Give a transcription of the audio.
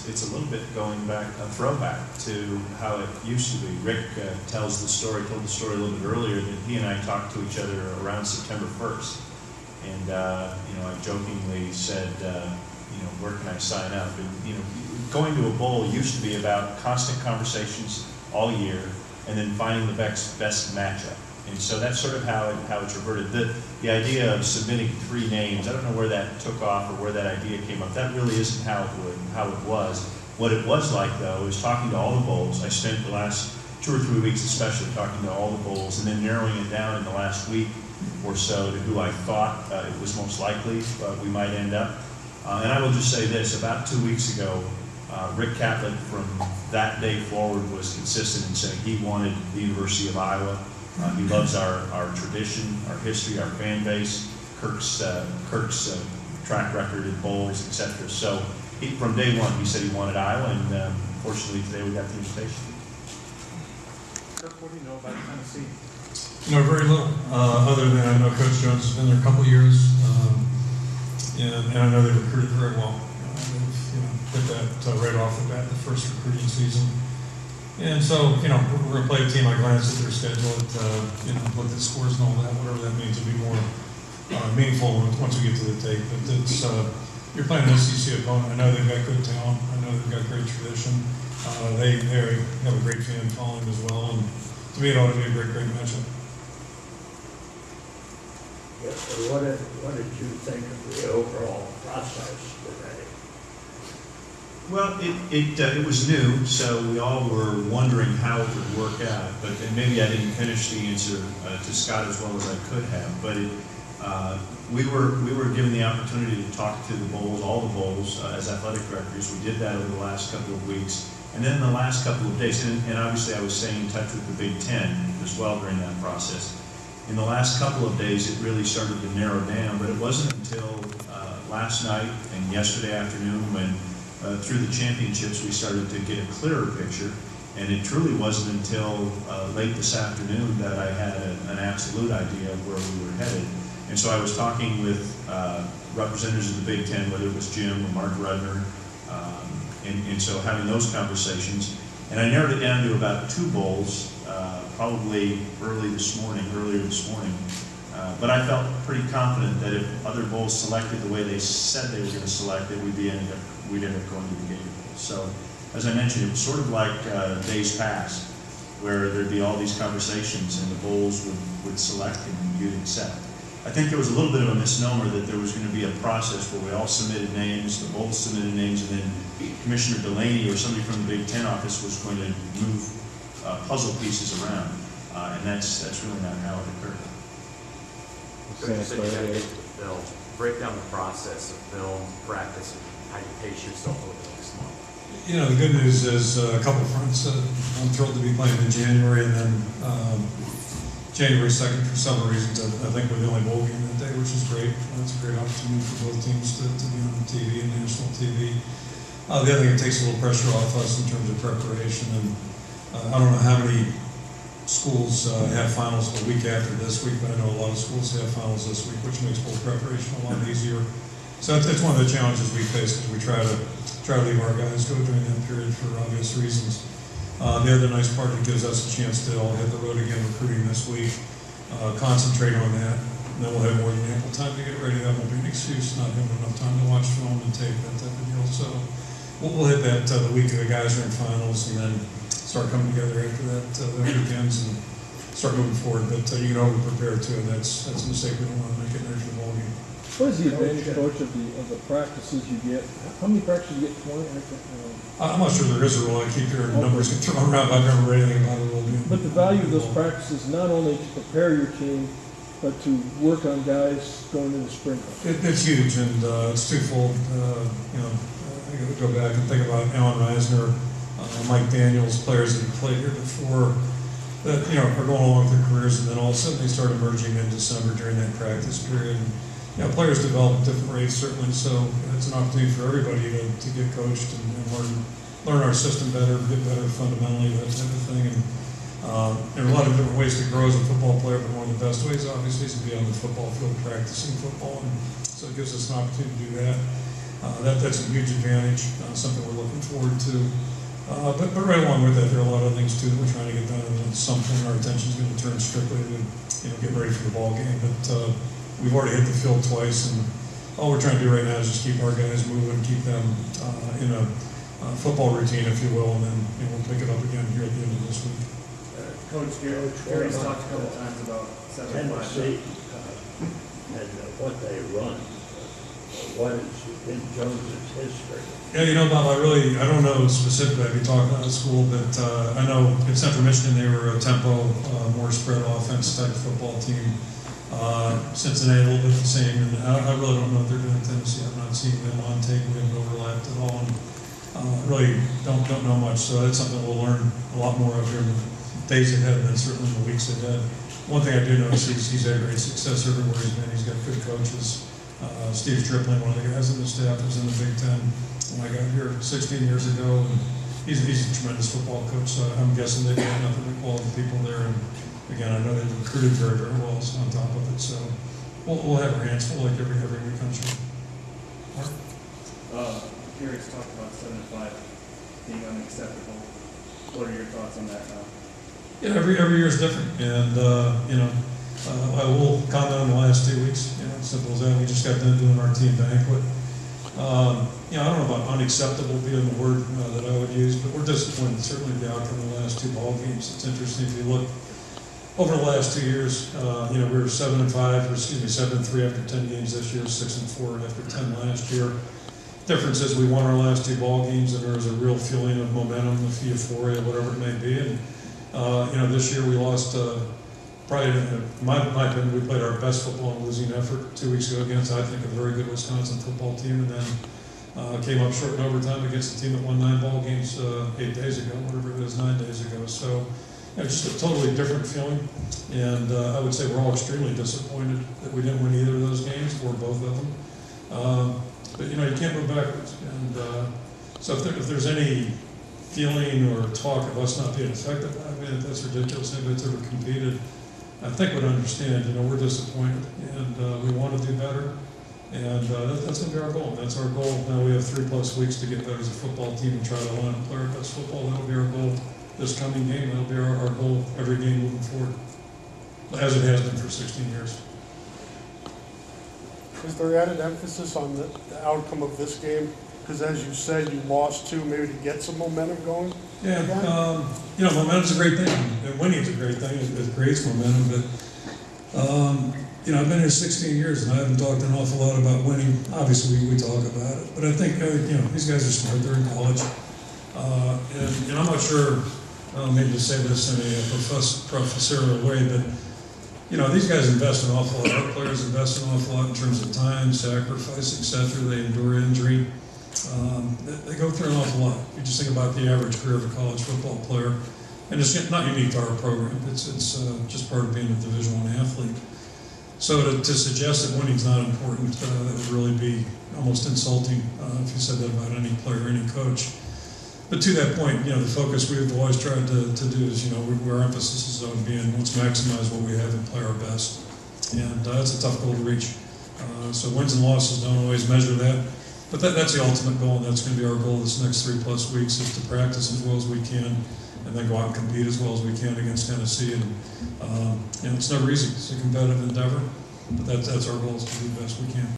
it's a little bit going back, a throwback to how it used to be. Rick told the story a little bit earlier that he and I talked to each other around September 1st. And, I jokingly said, where can I sign up? And, going to a bowl used to be about constant conversations all year and then finding the best matchup. And so that's sort of how it's reverted. The idea of submitting 3 names, I don't know where that took off or where that idea came up. That really isn't how it was. What it was like, though, is talking to all the bowls. I spent the last 2 or 3 weeks especially talking to all the bowls and then narrowing it down in the last week or so to who I thought it was most likely we might end up. And I will just say this, about 2 weeks ago, Rick Catlett from that day forward was consistent in saying he wanted the University of Iowa. He loves our tradition, our history, our fan base, Kirk's track record in bowls, etc. So from day one, he said he wanted Iowa, and fortunately today we got the invitation. Kirk, what do you know about Tennessee? Very little, other than I know Coach Jones has been there a couple of years, and I know they recruited very well. They've hit that right off the bat, the first recruiting season. And so, we're going to play a team. I glanced at their schedule, looked at scores and all that, whatever that means, to be more meaningful once we get to the tape. But it's, you're playing an SEC opponent. I know they've got good talent. I know they've got great tradition. They have a great fan following as well. And to me, it ought to be a great matchup. Yes, so what did you think of the overall process today? Well, it was new, so we all were wondering how it would work out. And maybe I didn't finish the answer to Scott as well as I could have. But we were given the opportunity to talk to the bowls, all the bowls, as athletic directors. We did that over the last couple of weeks, and then in the last couple of days. And obviously, I was staying in touch with the Big Ten as well during that process. In the last couple of days, it really started to narrow down. But it wasn't until last night and yesterday afternoon when through the championships, we started to get a clearer picture, and it truly wasn't until late this afternoon that I had an absolute idea of where we were headed. And so I was talking with representatives of the Big Ten, whether it was Jim or Mark Rudner, and so having those conversations. And I narrowed it down to about 2 bowls, probably earlier this morning. But I felt pretty confident that if other bowls selected the way they said they were going to select it, we'd end up going to the Gator Bowl. So, as I mentioned, it was sort of like days past, where there'd be all these conversations and the bowls would select and you'd accept. I think there was a little bit of a misnomer that there was going to be a process where we all submitted names, the bowls submitted names, and then Commissioner Delaney or somebody from the Big Ten office was going to move puzzle pieces around, and that's really not how it occurred. So you said you got to get the film. Break down the process of film, practice, and how you pace yourself over the next month. The good news is a couple of fronts. I'm thrilled to be playing in January, and then January 2nd, for several reasons. I think we're the only bowl game that day, which is great. That's a great opportunity for both teams to be on TV and national TV. The other thing, it takes a little pressure off us in terms of preparation. And I don't know how many schools have finals the week after this week, but I know a lot of schools have finals this week, which makes bowl preparation a lot easier. So that's one of the challenges we face, because we try to leave our guys go during that period for obvious reasons. The other nice part, it gives us a chance to all hit the road again recruiting this week, concentrate on that, and then we'll have more than ample time to get ready. That won't be an excuse, not having enough time to watch film and tape, that type of deal. So we'll hit that the week of the guys are in finals, and then start coming together after that weekends and start moving forward. But you can over-prepare too, and that's a mistake we don't want to make it in the ball game. What is the advantage, Coach, of the practices you get? How many practices you get? 20? I'm not sure there is a rule. I keep hearing numbers get thrown around. I've never read anything about a rule. But the value of those practices, not only to prepare your team, but to work on guys going into the spring. It's huge, and it's twofold. I got to go back and think about Alan Reisner, Mike Daniels, players that have played here before that are going along with their careers, and then all of a sudden they start emerging in December during that practice period. And, players develop at different rates, certainly, so it's an opportunity for everybody to get coached and learn our system better, get better fundamentally, that type of thing. And there are a lot of different ways to grow as a football player, but one of the best ways, obviously, is to be on the football field practicing football, and so it gives us an opportunity to do that. That's a huge advantage, something we're looking forward to. But right along with that, there are a lot of things too that we're trying to get done, and at some point our attention is going to turn strictly to, get ready for the ball game. But we've already hit the field twice, and all we're trying to do right now is just keep our guys moving, keep them in a football routine, if you will, and then we'll pick it up again here at the end of this week. Coach Gary's talked a couple times about 7-5. Tennessee, and what they run, what is in Jones's history? Yeah, Bob, I don't know specifically. I've been talking out of school, but I know at Central Michigan they were a tempo, more spread offense type football team. Cincinnati a little bit the same, and I really don't know what they're doing in Tennessee. I've not seen them on tape. We haven't overlapped at all, and really don't know much. So that's something we'll learn a lot more of here in the days ahead, and certainly in the weeks ahead. One thing I do know is he's had great success everywhere he's been. He's got good coaches. Steve Stripling, one of the guys on the staff, was in the Big Ten when I got here 16 years ago, and he's a tremendous football coach. So I'm guessing they've got nothing but quality people there. And again, I know they've recruited very, very well on top of it. So we'll have our hands full like every week, I'm sure. Mark? Gary's talked about 7-5 being unacceptable. What are your thoughts on that now? Yeah, every year is different, and I will comment on the last 2 weeks. Simple as that. We just got done doing our team banquet. I don't know about unacceptable being the word that I would use, but we're disappointed certainly with the outcome of the last 2 ball games. It's interesting if you look over the last 2 years. We were 7-3 after 10 games this year, 6-4 after 10 last year. Difference is we won our last 2 ball games, and there was a real feeling of momentum, of euphoria, whatever it may be. And this year we lost. Probably, in my opinion, we played our best football in losing effort 2 weeks ago against, I think, a very good Wisconsin football team, and then came up short in overtime against a team that won 9 ball games 8 days ago, whatever it is, 9 days ago. So just a totally different feeling, and I would say we're all extremely disappointed that we didn't win either of those games, or both of them. But you can't move backwards, and so if there's any feeling or talk of us not being effective, I mean, that's ridiculous. Anybody that's ever competed, I think, would understand. We're disappointed, and we want to do better, and that's going to be our goal. That's our goal. Now we have 3+ weeks to get better as a football team and try to line up play our best football. That'll be our goal this coming game. That'll be our goal every game moving forward, as it has been for 16 years. Is there added emphasis on the outcome of this game? Because as you said, you lost 2, maybe to get some momentum going? Yeah, momentum's a great thing, and winning's a great thing. It creates momentum, but, I've been here 16 years, and I haven't talked an awful lot about winning. Obviously, we talk about it, but I think, these guys are smart. They're in college, and I'm not sure, maybe to say this in a professorial way, but these guys invest an awful lot. Our players invest an awful lot in terms of time, sacrifice, etc. They endure injury. They go through an awful lot. If you just think about the average career of a college football player, and it's not unique to our program. It's just part of being a Division I athlete. So to suggest that winning's not important, that would really be almost insulting if you said that about any player, any coach. But to that point, the focus we've always tried to do is, our emphasis is on being, let's maximize what we have and play our best. And that's a tough goal to reach. So wins and losses don't always measure that. But that's the ultimate goal, and that's going to be our goal this next 3+ weeks, is to practice as well as we can, and then go out and compete as well as we can against Tennessee. And it's never easy. It's a competitive endeavor, but that's our goal, is to do the best we can.